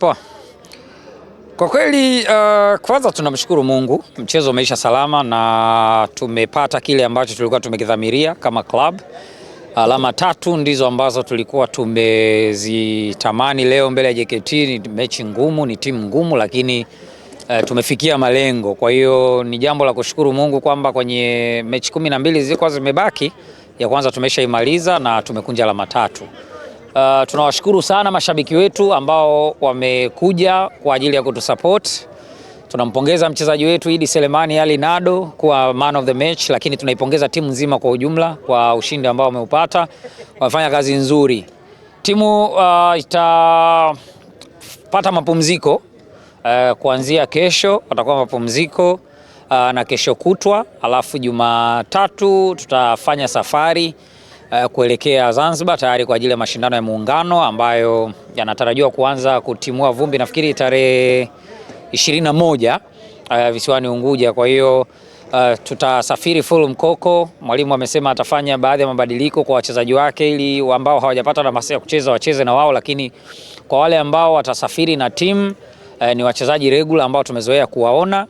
Poa. Kwa kweli kwanza tunamshukuru Mungu, mchezo umeisha salama na tumepata kile ambacho tulikuwa tumekidhamiria kama club. Alama 3 ndizo ambazo tulikuwa tumezitamani leo mbele ya JKT. Ni mechi ngumu, ni timu ngumu, lakini tumefikia malengo. Kwa hiyo ni jambo la kushukuru Mungu kwamba kwenye mechi 12 zilikuwa zimebaki, ya kwanza tumeshaimaliza na tumekunja alama 3. Tunawashukuru sana mashabiki wetu ambao wamekuja kwa ajili ya kutusupport. Tunampongeza mchezaji wetu Idi Selemani Ali Nado kuwa man of the match, lakini tunaipongeza timu nzima kwa ujumla kwa ushindi ambao wameupata. Wamefanya kazi nzuri. Timu itapata mapumziko kuanzia kesho, watakuwa mapumziko na kesho kutwa, alafu Jumatatu tutafanya safari kuelekea Zanzibar tayari kwa ajili ya mashindano ya Muungano ambayo yanatarajiwa kuanza kutimua vumbi nafikiri tarehe 21 visiwani Unguja. Kwa hiyo tutasafiri full mkoko. Mwalimu amesema atafanya baadhi ya mabadiliko kwa wachezaji wake ili ambao hawajapata nafasi ya kucheza wacheze na wao, lakini kwa wale ambao watasafiri na timu ni wachezaji regular ambao tumezoea kuwaona.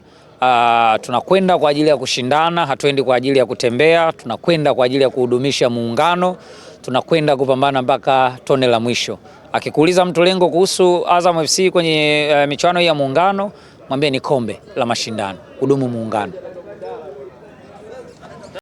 Tunakwenda kwa ajili ya kushindana, hatuendi kwa ajili ya kutembea. Tunakwenda kwa ajili ya kuhudumisha Muungano, tunakwenda kupambana mpaka tone la mwisho. Akikuuliza mtu lengo kuhusu Azam FC kwenye michuano hii ya Muungano, mwambie ni kombe la mashindano, hudumu Muungano.